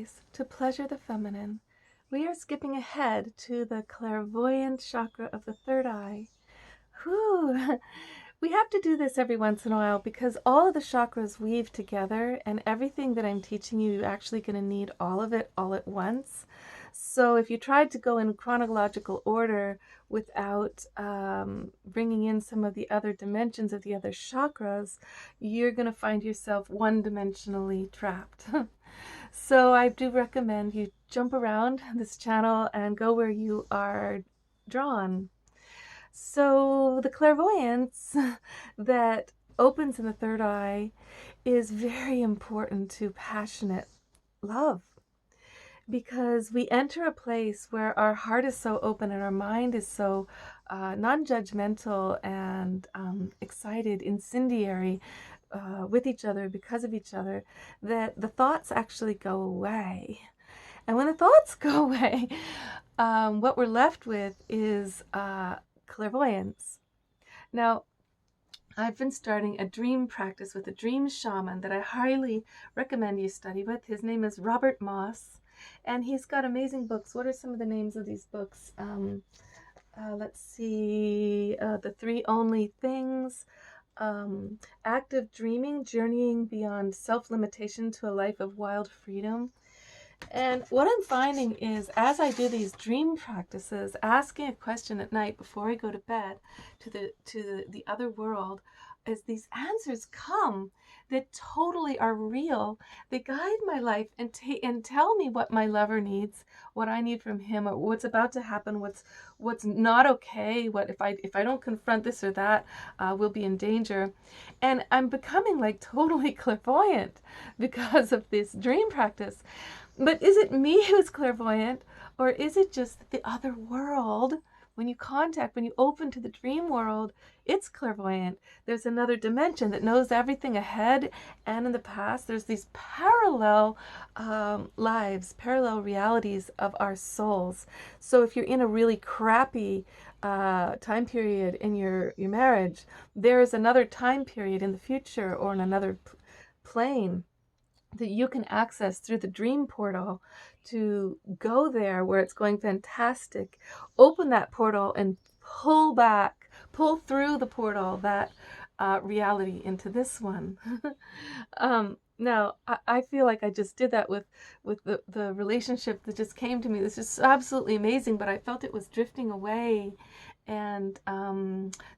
space to pleasure the feminine. We are skipping ahead to the clairvoyant chakra of the third eye. Whew. We have to do this every once in a while because all of the chakras weave together, and everything that I'm teaching you, you're actually going to need all of it all at once. So if you tried to go in chronological order without bringing in some of the other dimensions of the other chakras, you're going to find yourself one-dimensionally trapped. So I do recommend you jump around this channel and go where you are drawn. So the clairvoyance that opens in the third eye is very important to passionate love, because we enter a place where our heart is so open and our mind is so non-judgmental and excited, incendiary with each other because of each other, that the thoughts actually go away. And when the thoughts go away, what we're left with is clairvoyance. Now, I've been starting a dream practice with a dream shaman that I highly recommend you study with. His name is Robert Moss, and he's got amazing books. What are some of the names of these books? Let's see, The Three Only Things, Active Dreaming, Journeying Beyond Self-Limitation to a Life of Wild Freedom. And what I'm finding is, as I do these dream practices, asking a question at night before I go to bed to the other world, as these answers come that totally are real, they guide my life and tell me what my lover needs, what I need from him, or what's about to happen, what's not okay, what if I don't confront this or that, we'll be in danger. And I'm becoming like totally clairvoyant because of this dream practice. But is it me who's clairvoyant, or is it just the other world? When you open to the dream world, it's clairvoyant. There's another dimension that knows everything ahead and in the past. There's these parallel lives, parallel realities of our souls. So if you're in a really crappy time period in your marriage, there's another time period in the future or in another plane that you can access through the dream portal to go there where it's going fantastic. Open that portal and pull through the portal that reality into this one. Now, I feel like I just did that with the relationship that just came to me. This is absolutely amazing, but I felt it was drifting away. And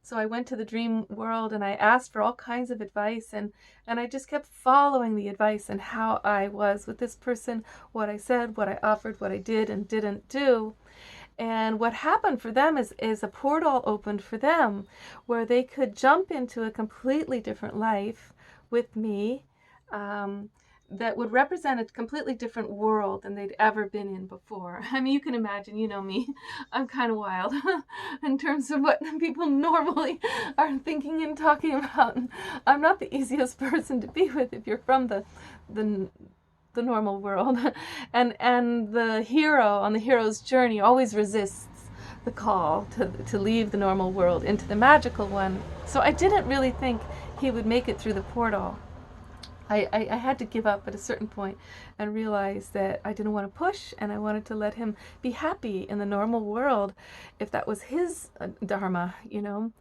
so I went to the dream world and I asked for all kinds of advice, and I just kept following the advice and how I was with this person, what I said, what I offered, what I did and didn't do. And what happened for them is a portal opened for them where they could jump into a completely different life with me, that would represent a completely different world than they'd ever been in before. I mean, you can imagine, you know me, I'm kind of wild in terms of what people normally are thinking and talking about. And I'm not the easiest person to be with if you're from the normal world. And the hero on the hero's journey always resists the call to leave the normal world into the magical one. So I didn't really think he would make it through the portal. I had to give up at a certain point and realize that I didn't want to push, and I wanted to let him be happy in the normal world if that was his dharma, you know.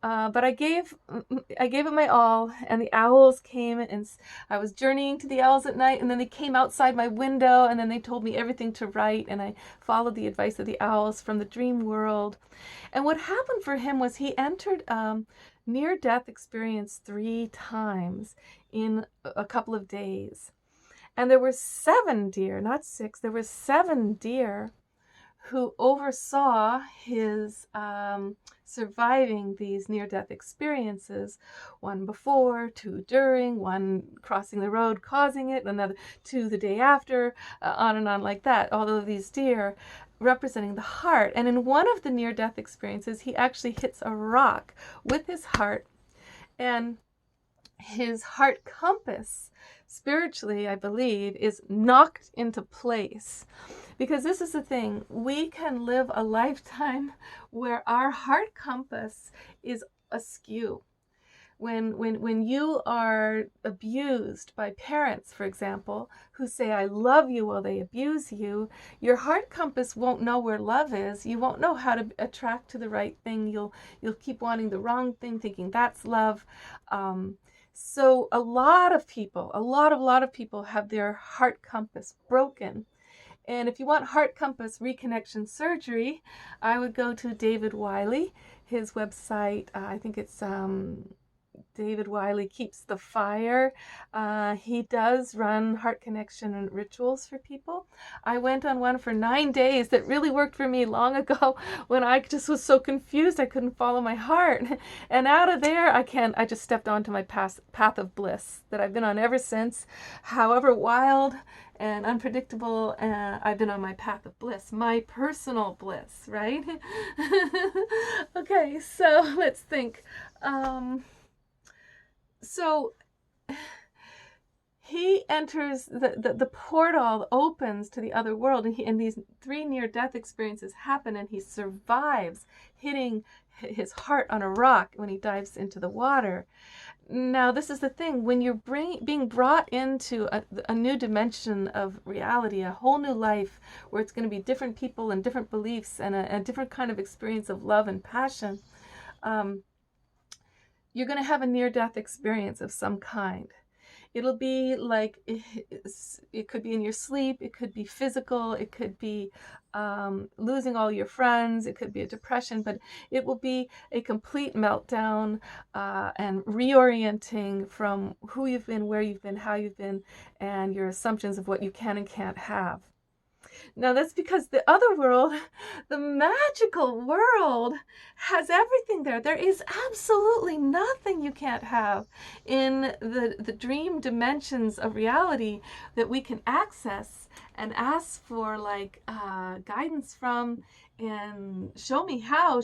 But I gave it my all, and the owls came, and I was journeying to the owls at night, and then they came outside my window, and then they told me everything to write, and I followed the advice of the owls from the dream world. And what happened for him was he entered near-death experience 3 times in a couple of days. And there were 7 deer, not 6, there were 7 deer who oversaw his surviving these near-death experiences. 1 before, 2 during, 1 crossing the road causing it, another 2 the day after, on and on like that. All of these deer representing the heart. And in one of the near-death experiences, he actually hits a rock with his heart, and his heart compass, spiritually, I believe, is knocked into place. Because this is the thing, we can live a lifetime where our heart compass is askew. When you are abused by parents, for example, who say I love you while they abuse you, your heart compass won't know where love is. You won't know how to attract to the right thing. You'll keep wanting the wrong thing, thinking that's love. So a lot of people, a lot of people have their heart compass broken. And if you want heart compass reconnection surgery, I would go to David Wiley, his website. I think it's David Wiley Keeps the Fire. He does run heart connection and rituals for people. I went on one for 9 days that really worked for me long ago when I just was so confused I couldn't follow my heart. And out of there, I just stepped onto my path of bliss that I've been on ever since. However wild and unpredictable, I've been on my path of bliss, my personal bliss, right? Okay, so let's think. So he enters the portal opens to the other world, and these 3 near-death experiences happen, and he survives hitting his heart on a rock when he dives into the water. Now, this is the thing. When you're being brought into a new dimension of reality, a whole new life where it's going to be different people and different beliefs and a different kind of experience of love and passion, you're going to have a near-death experience of some kind. It'll be like, it could be in your sleep, it could be physical, it could be losing all your friends, it could be a depression, but it will be a complete meltdown and reorienting from who you've been, where you've been, how you've been, and your assumptions of what you can and can't have. Now that's because the other world, the magical world, has everything there. There is absolutely nothing you can't have in the dream dimensions of reality that we can access and ask for like guidance from, and show me how,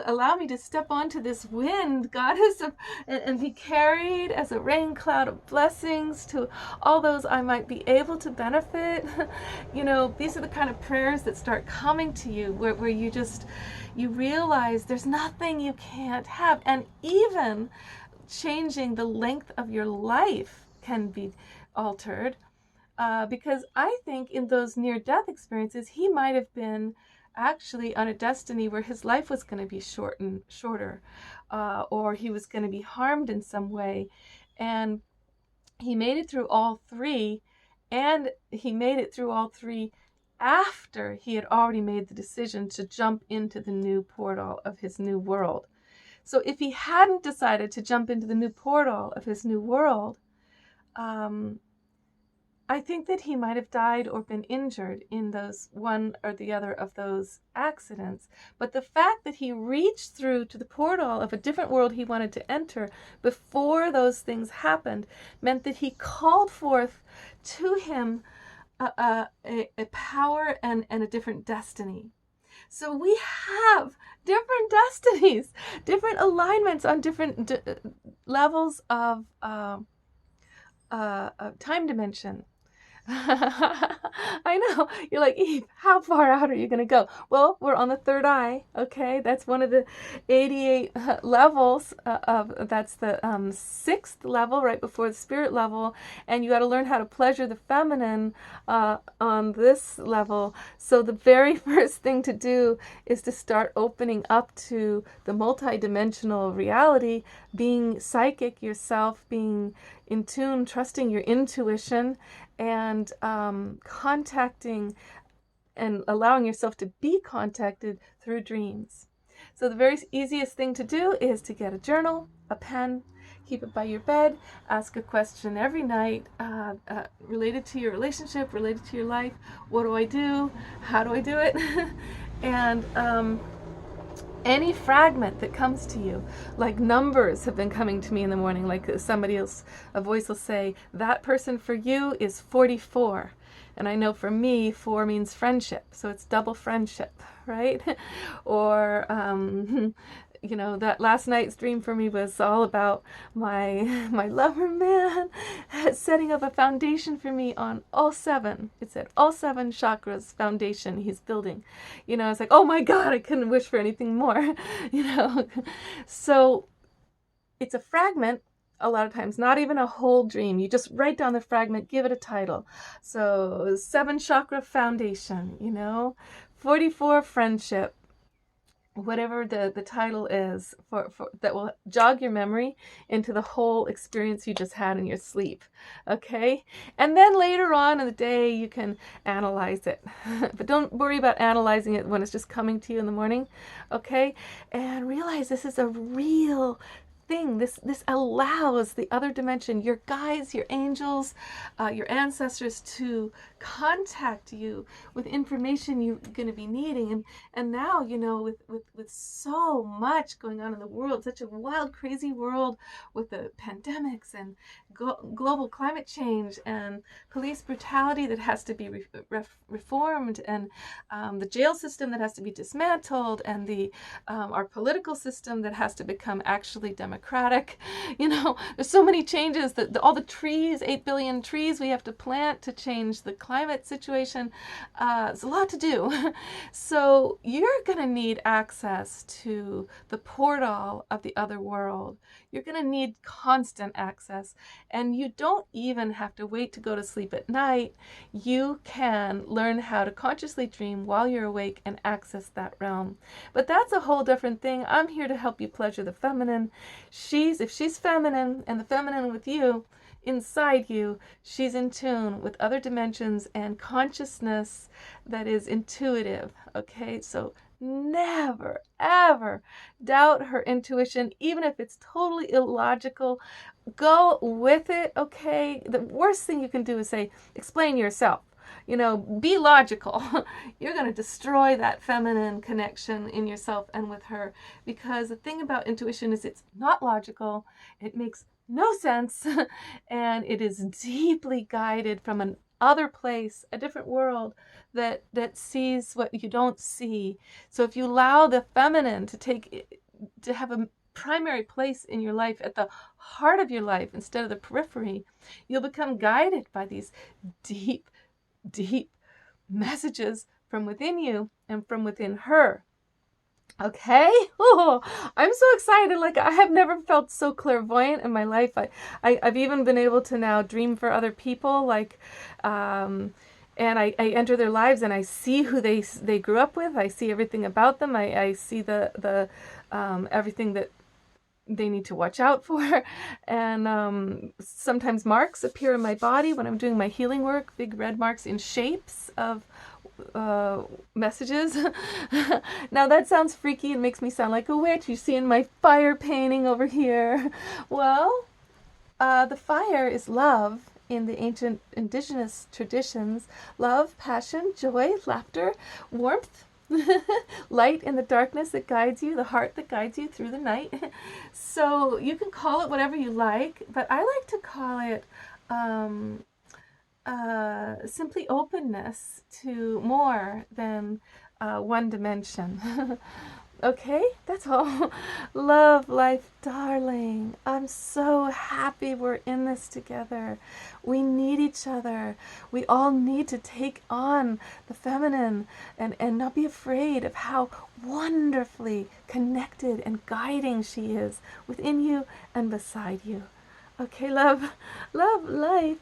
allow me to step onto this wind, goddess, and be carried as a rain cloud of blessings to all those I might be able to benefit. You know, these are the kind of prayers that start coming to you where you realize there's nothing you can't have, and even changing the length of your life can be altered. Because I think in those near-death experiences, he might have been actually on a destiny where his life was going to be shorter, or he was going to be harmed in some way. And he made it through all 3, and he made it through all 3 after he had already made the decision to jump into the new portal of his new world. So if he hadn't decided to jump into the new portal of his new world, I think that he might have died or been injured in those one or the other of those accidents. But the fact that he reached through to the portal of a different world he wanted to enter before those things happened meant that he called forth to him a power and a different destiny. So we have different destinies, different alignments on different levels of time dimension. I know, you're like, Eve, how far out are you going to go? Well, we're on the 3rd eye, okay? That's one of the 88 levels that's the 6th level, right before the spirit level, and you got to learn how to pleasure the feminine on this level. So the very first thing to do is to start opening up to the multidimensional reality, being psychic yourself, being in tune, trusting your intuition, and contacting and allowing yourself to be contacted through dreams. So the very easiest thing to do is to get a journal, a pen, keep it by your bed, ask a question every night related to your relationship, related to your life. What do I do? How do I do it? And any fragment that comes to you, like numbers have been coming to me in the morning, like somebody else, a voice will say, that person for you is 44. And I know for me, 4 means friendship. So it's double friendship, right? Or, you know, that last night's dream for me was all about my lover man setting up a foundation for me on all 7. It said all 7 chakras foundation he's building. You know, it's like, oh my God, I couldn't wish for anything more, you know. So it's a fragment a lot of times, not even a whole dream. You just write down the fragment, give it a title. So 7 chakra foundation, 44 friendship, whatever the title is for that will jog your memory into the whole experience you just had in your sleep. Okay, and then later on in the day you can analyze it, but don't worry about analyzing it when it's just coming to you in the morning. Okay, and realize this is a real thing. This allows the other dimension, your guides, your angels, your ancestors, to contact you with information you're going to be needing. And now, with so much going on in the world, such a wild, crazy world, with the pandemics and global climate change and police brutality that has to be reformed, and the jail system that has to be dismantled, and the our political system that has to become actually democratic. There's so many changes that all the trees, 8 billion trees we have to plant to change the climate situation. It's a lot to do. So you're going to need access to the portal of the other world. You're going to need constant access, and you don't even have to wait to go to sleep at night. You can learn how to consciously dream while you're awake and access that realm. But that's a whole different thing. I'm here to help you pleasure the feminine. If she's feminine, and the feminine with you, inside you, she's in tune with other dimensions and consciousness that is intuitive. Okay, so never, ever doubt her intuition, even if it's totally illogical. Go with it, okay? The worst thing you can do is say, explain yourself. Be logical. You're going to destroy that feminine connection in yourself and with her, because the thing about intuition is it's not logical. It makes no sense, and it is deeply guided from an other place, a different world that sees what you don't see. So if you allow the feminine to have a primary place in your life, at the heart of your life instead of the periphery, you'll become guided by these deep messages from within you and from within her. Okay? Oh, I'm so excited. Like, I have never felt so clairvoyant in my life. I've even been able to now dream for other people, like, and I enter their lives and I see who they grew up with. I see everything about them. I see the everything that they need to watch out for. And sometimes marks appear in my body when I'm doing my healing work, big red marks in shapes of messages. Now that sounds freaky. It makes me sound like a witch. You see in my fire painting over here. Well, the fire is love in the ancient indigenous traditions. Love, passion, joy, laughter, warmth, light in the darkness that guides you, the heart that guides you through the night. So you can call it whatever you like, but I like to call it simply openness to more than one dimension. Okay, that's all. Love life, darling. I'm so happy we're in this together. We need each other. We all need to take on the feminine and not be afraid of how wonderfully connected and guiding she is within you and beside you. Okay, love life.